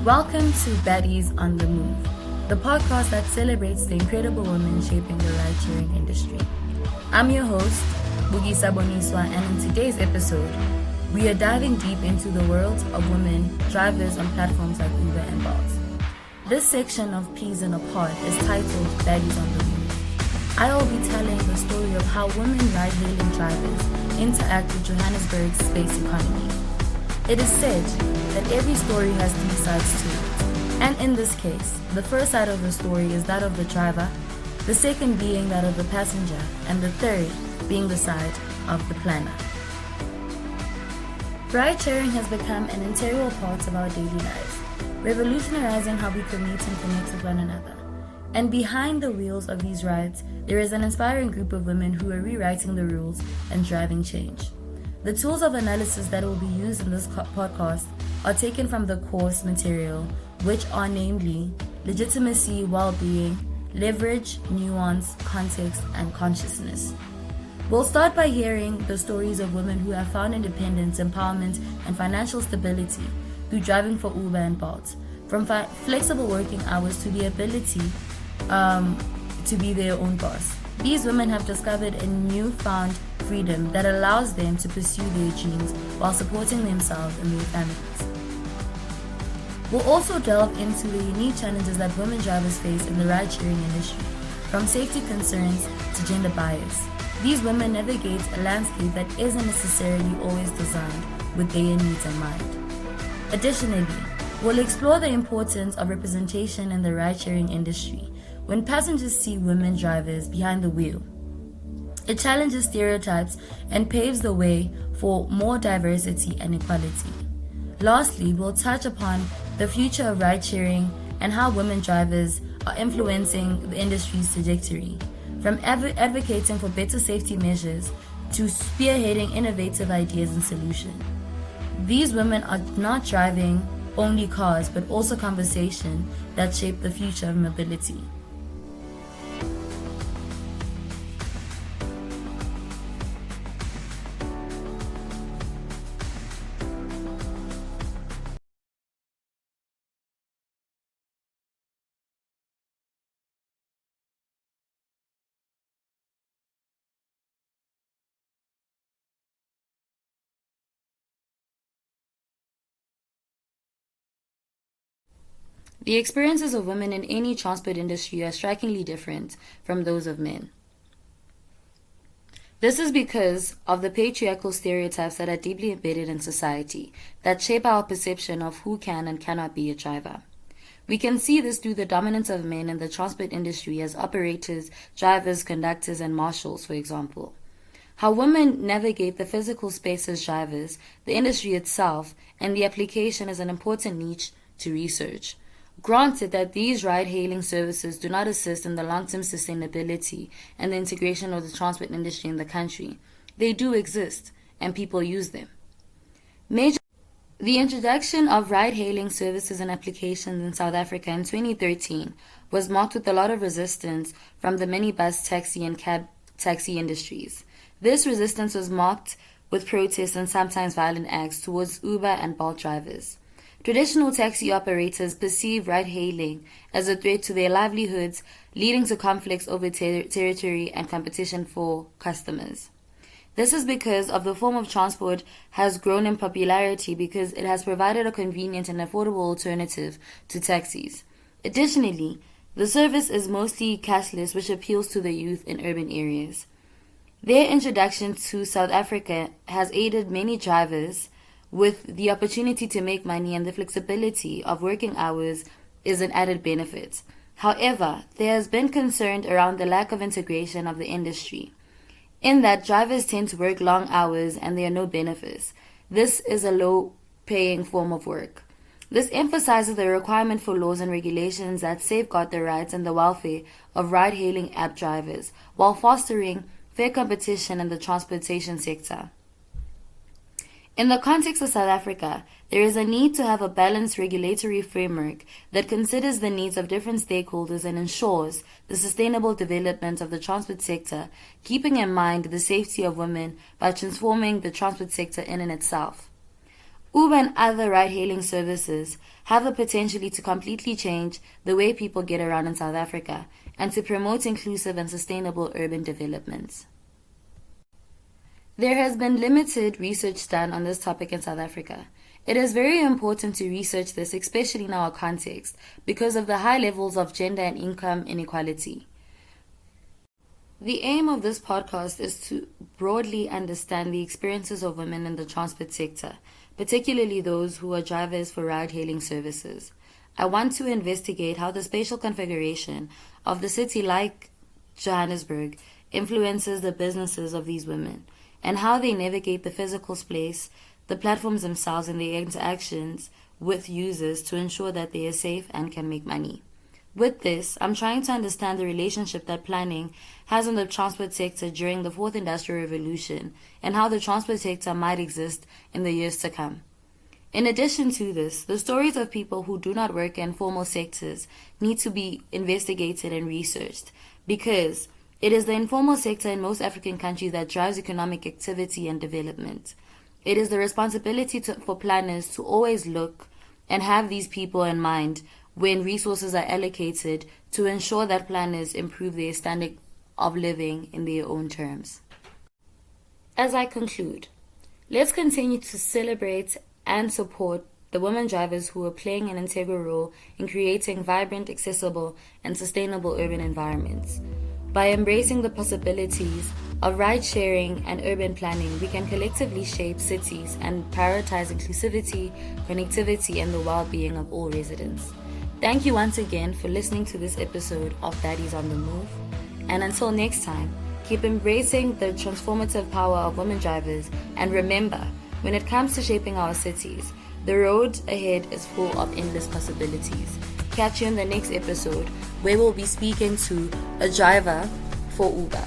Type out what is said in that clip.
Welcome to Baddies on the Move, the podcast that celebrates the incredible women shaping the ride-sharing industry. I'm your host, Bugisa Boniswa, and in today's episode, we are diving deep into the world of women drivers on platforms like Uber and Bolt. This section of Peas in a Pod is titled Baddies on the Move. I will be telling the story of how women ride-hailing drivers interact with Johannesburg's space economy. It is said that every story has three sides to it. And in this case, the first side of the story is that of the driver, the second being that of the passenger, and the third being the side of the planner. Ride-sharing has become an integral part of our daily lives, revolutionizing how we commute and connect with one another. And behind the wheels of these rides, there is an inspiring group of women who are rewriting the rules and driving change. The tools of analysis that will be used in this podcast are taken from the course material, which are namely legitimacy, well-being, leverage, nuance, context, and consciousness. We'll start by hearing the stories of women who have found independence, empowerment, and financial stability through driving for Uber and Bolt, from flexible working hours to the ability to be their own boss. These women have discovered a newfound freedom that allows them to pursue their dreams while supporting themselves and their families. We'll also delve into the unique challenges that women drivers face in the ride-sharing industry, from safety concerns to gender bias. These women navigate a landscape that isn't necessarily always designed with their needs in mind. Additionally, we'll explore the importance of representation in the ride-sharing industry when passengers see women drivers behind the wheel. It challenges stereotypes and paves the way for more diversity and equality. Lastly, we'll touch upon the future of ride-sharing and how women drivers are influencing the industry's trajectory, from advocating for better safety measures to spearheading innovative ideas and solutions. These women are not driving only cars, but also conversation that shape the future of mobility. The experiences of women in any transport industry are strikingly different from those of men. This is because of the patriarchal stereotypes that are deeply embedded in society that shape our perception of who can and cannot be a driver. We can see this through the dominance of men in the transport industry as operators, drivers, conductors, and marshals, for example. How women navigate the physical space as drivers, the industry itself, and the application is an important niche to research. Granted that these ride-hailing services do not assist in the long-term sustainability and the integration of the transport industry in the country, they do exist, and people use them. The introduction of ride-hailing services and applications in South Africa in 2013 was marked with a lot of resistance from the minibus, taxi, and cab taxi industries. This resistance was marked with protests and sometimes violent acts towards Uber and Bolt drivers. Traditional taxi operators perceive ride-hailing as a threat to their livelihoods, leading to conflicts over territory and competition for customers. This is because of the form of transport has grown in popularity because it has provided a convenient and affordable alternative to taxis. Additionally, the service is mostly cashless, which appeals to the youth in urban areas. Their introduction to South Africa has aided many drivers with the opportunity to make money, and the flexibility of working hours is an added benefit. However, there has been concern around the lack of integration of the industry, in that drivers tend to work long hours and there are no benefits. This is a low-paying form of work. This emphasizes the requirement for laws and regulations that safeguard the rights and the welfare of ride-hailing app drivers, while fostering fair competition in the transportation sector. In the context of South Africa, there is a need to have a balanced regulatory framework that considers the needs of different stakeholders and ensures the sustainable development of the transport sector, keeping in mind the safety of women by transforming the transport sector in and itself. Uber and other ride-hailing services have the potential to completely change the way people get around in South Africa and to promote inclusive and sustainable urban development. There has been limited research done on this topic in South Africa. It is very important to research this, especially in our context, because of the high levels of gender and income inequality. The aim of this podcast is to broadly understand the experiences of women in the transport sector, particularly those who are drivers for ride-hailing services. I want to investigate how the spatial configuration of the city like Johannesburg influences the businesses of these women, and how they navigate the physical space, the platforms themselves, and their interactions with users to ensure that they are safe and can make money. With this, I'm trying to understand the relationship that planning has on the transport sector during the Fourth Industrial Revolution and how the transport sector might exist in the years to come. In addition to this, the stories of people who do not work in formal sectors need to be investigated and researched, because it is the informal sector in most African countries that drives economic activity and development. It is the responsibility for planners to always look and have these people in mind when resources are allocated, to ensure that planners improve their standard of living in their own terms. As I conclude, let's continue to celebrate and support the women drivers who are playing an integral role in creating vibrant, accessible, and sustainable urban environments. By embracing the possibilities of ride-sharing and urban planning, we can collectively shape cities and prioritize inclusivity, connectivity, and the well-being of all residents. Thank you once again for listening to this episode of Daddies on the Move. And until next time, keep embracing the transformative power of women drivers. And remember, when it comes to shaping our cities, the road ahead is full of endless possibilities. Catch you in the next episode, where we'll be speaking to a driver for Uber.